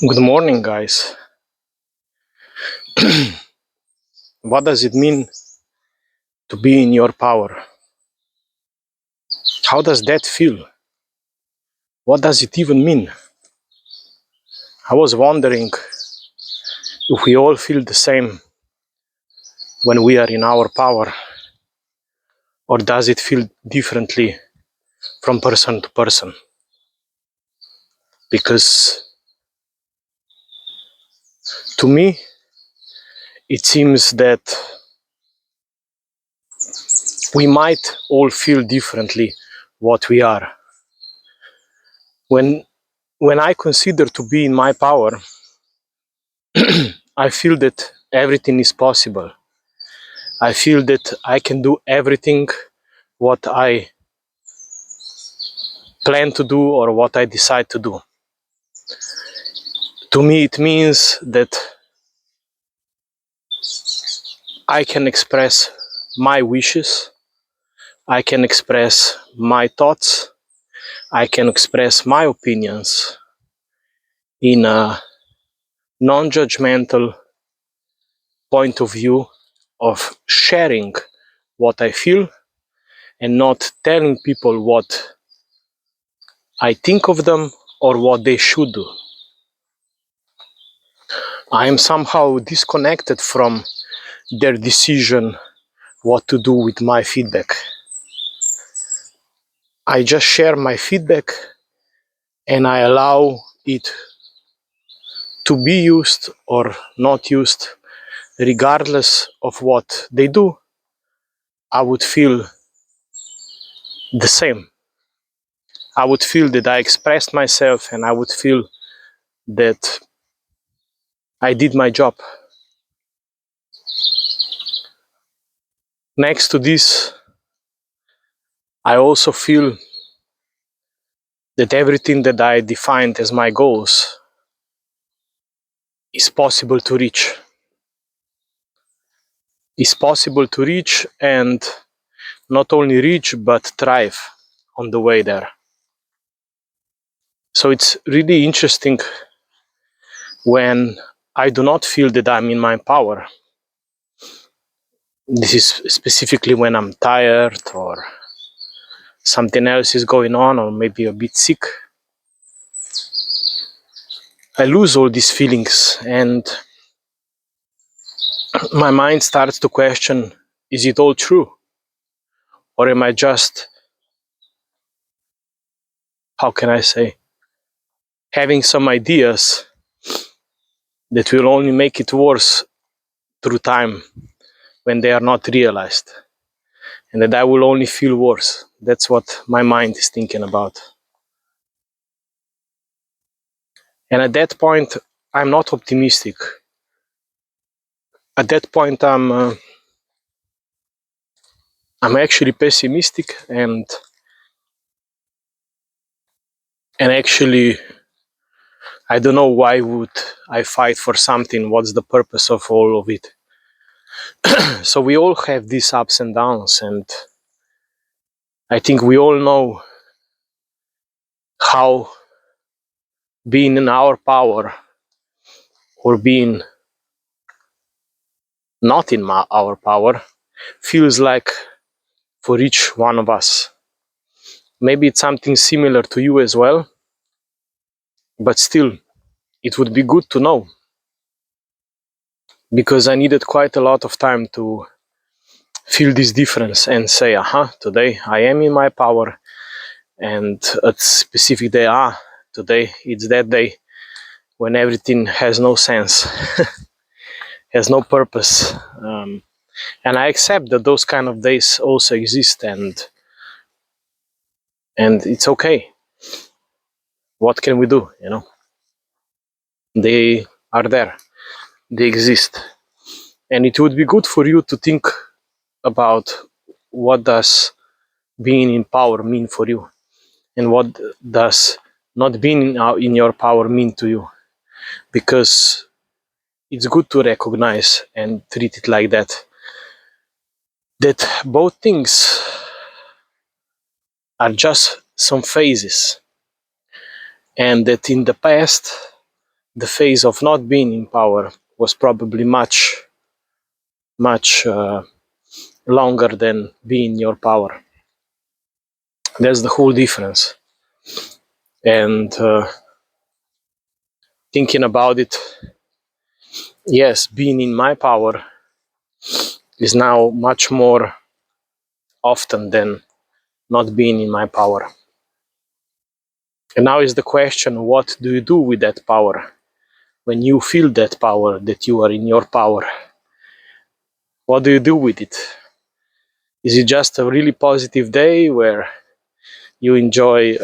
Good morning, guys. What does it mean to be in your power? How does that feel? What does it even mean? I was wondering if we all feel the same when we are in our power, or does it feel differently from person to person? Because to me, it seems that we might all feel differently what we are. When I consider to be in my power, I feel that everything is possible. I feel that I can do everything what I plan to do or what I decide to do. To me, it means that I can express my wishes, I can express my thoughts, I can express my opinions in a non-judgmental point of view of sharing what I feel and not telling people what I think of them or what they should do. I am somehow disconnected from their decision what to do with my feedback. I just share my feedback and I allow it to be used or not used, regardless of what they do. I would feel the same. I would feel that I expressed myself and I would feel that I did my job. Next to this, I also feel that everything that I defined as my goals is possible to reach. Is possible to reach and not only reach but thrive on the way there. So it's really interesting when I do not feel that I'm in my power. This is specifically when I'm tired or something else is going on or maybe a bit sick. I lose all these feelings and my mind starts to question, is it all true? Or am I just, how can I say, having some ideas that will only make it worse through time when they are not realized, and that I will only feel worse. That's what my mind is thinking about. And at that point, I'm not optimistic. At that point, I'm actually pessimistic, and actually, I don't know why would I fight for something. What's the purpose of all of it? So we all have these ups and downs, and I think we all know how being in our power or being not in our power feels like for each one of us. Maybe it's something similar to you as well, but still, it would be good to know, because I needed quite a lot of time to feel this difference and say, today I am in my power, and a specific day, today it's that day when everything has no sense, has no purpose. And I accept that those kind of days also exist, and it's okay. What can we do? They are there, they exist, and it would be good for you to think about what does being in power mean for you, and what does not being in your power mean to you, because it's good to recognize and treat it like that both things are just some phases, and that in the past the phase of not being in power was probably much longer than being in your power. That's the whole difference. And thinking about it, yes, being in my power is now much more often than not being in my power. And now is the question, what do you do with that power? When you feel that power, that you are in your power, what do you do with it? Is it just a really positive day where you enjoy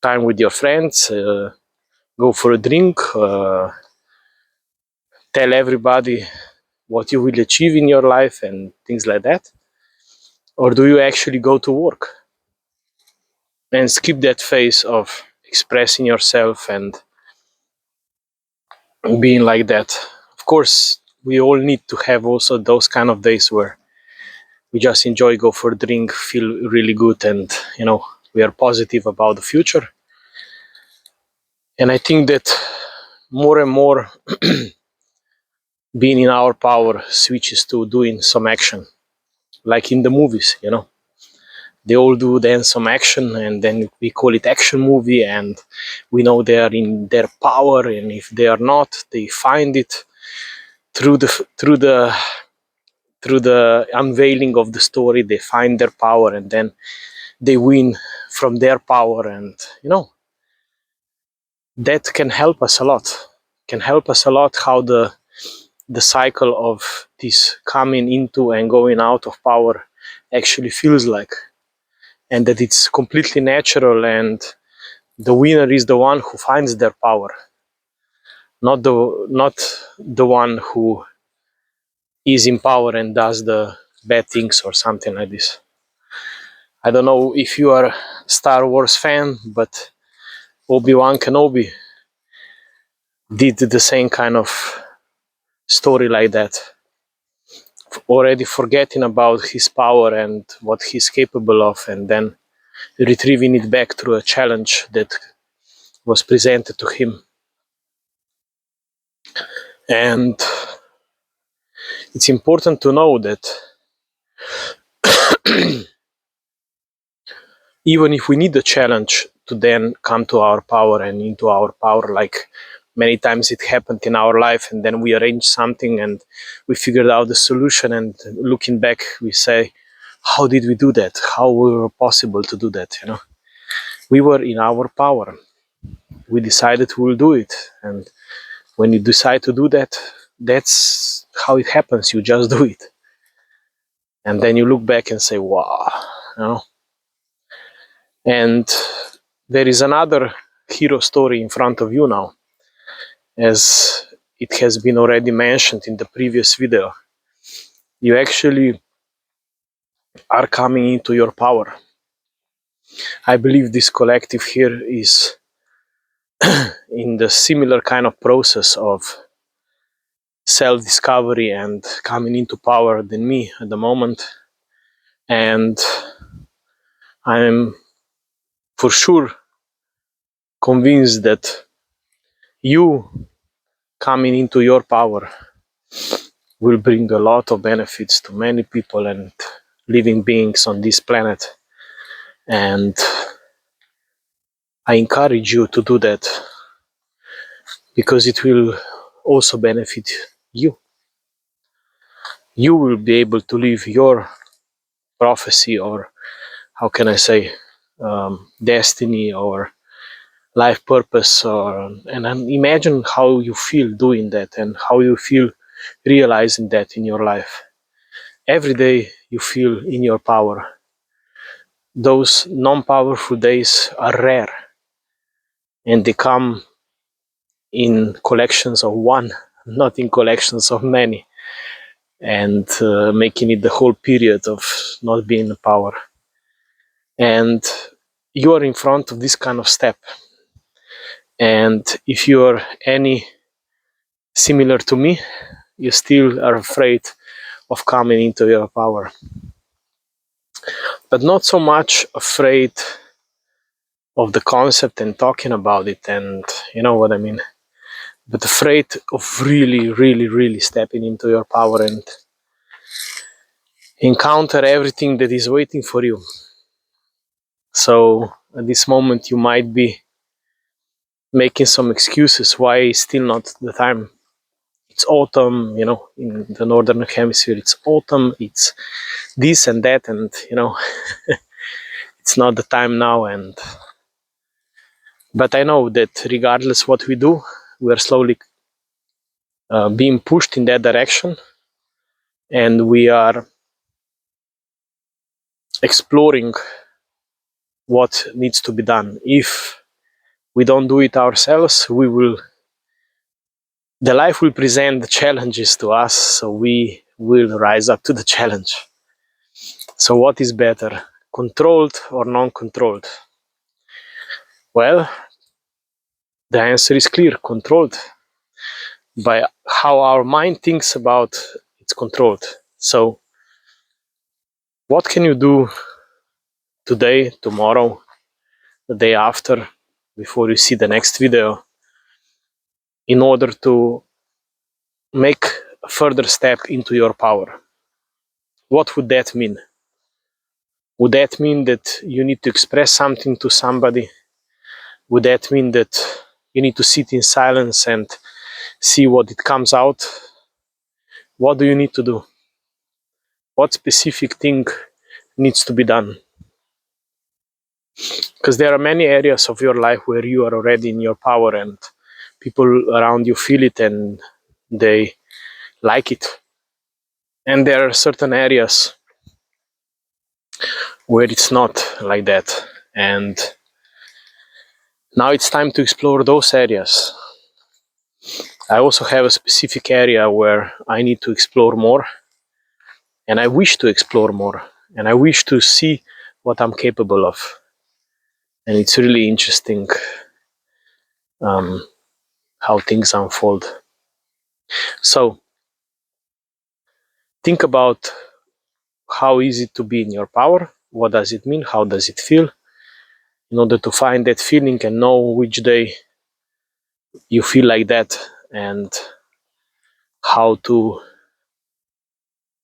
time with your friends, go for a drink, tell everybody what you will achieve in your life and things like that? Or do you actually go to work and skip that phase of expressing yourself and being like that? Of course, we all need to have also those kind of days where we just enjoy, go for a drink, feel really good, and we are positive about the future. And I think that more and more being in our power switches to doing some action, like in the movies. They all do then some action, and then we call it action movie, and we know they are in their power, and if they are not, they find it through the unveiling of the story. They find their power, and then they win from their power. And that can help us a lot. How the cycle of this coming into and going out of power actually feels like, and that it's completely natural, and the winner is the one who finds their power, not the one who is in power and does the bad things or something like this. I don't know if you are a Star Wars fan, but Obi-Wan Kenobi did the same kind of story like that, already forgetting about his power and what he's capable of, and then retrieving it back through a challenge that was presented to him. And it's important to know that even if we need a challenge to then come to our power and into our power, like many times it happened in our life, and then we arranged something and we figured out the solution, and looking back we say, how did we do that? How were it possible to do that? We were in our power. We decided we will do it. And when you decide to do that, that's how it happens. You just do it. And then you look back and say, wow. And there is another hero story in front of you now, as it has been already mentioned in the previous video. You actually are coming into your power. I believe this collective here is in the similar kind of process of self-discovery and coming into power than me at the moment. And I'm for sure convinced that you coming into your power will bring a lot of benefits to many people and living beings on this planet. And I encourage you to do that, because it will also benefit you. You will be able to live your prophecy, or how can I say, destiny or life purpose, and imagine how you feel doing that and how you feel realizing that in your life. Every day you feel in your power. Those non-powerful days are rare, and they come in collections of one, not in collections of many, and making it the whole period of not being in power. And you are in front of this kind of step. And if you are any similar to me, you still are afraid of coming into your power. But not so much afraid of the concept and talking about it, and you know what I mean, but afraid of really, really, really stepping into your power and encounter everything that is waiting for you. So at this moment you might be making some excuses why still not the time. It's autumn, you know, in the northern hemisphere it's autumn, it's this and that, and you know, it's not the time now. And but I know that regardless what we do, we are slowly being pushed in that direction, and we are exploring what needs to be done. If we don't do it ourselves, the life will present the challenges to us, so we will rise up to the challenge. So what is better, controlled or non-controlled? Well, the answer is clear: controlled. By how our mind thinks about it's controlled. So what can you do today, tomorrow, the day after, before you see the next video, in order to make a further step into your power? What would that mean? Would that mean that you need to express something to somebody? Would that mean that you need to sit in silence and see what it comes out? What do you need to do? What specific thing needs to be done? Because there are many areas of your life where you are already in your power and people around you feel it and they like it. And there are certain areas where it's not like that. And now it's time to explore those areas. I also have a specific area where I need to explore more, and I wish to explore more, and I wish to see what I'm capable of. And it's really interesting how things unfold. So think about how is it to be in your power? What does it mean? How does it feel? In order to find that feeling and know which day you feel like that and how to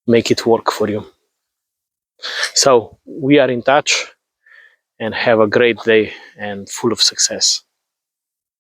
make it work for you. So we are in touch, and have a great day and full of success.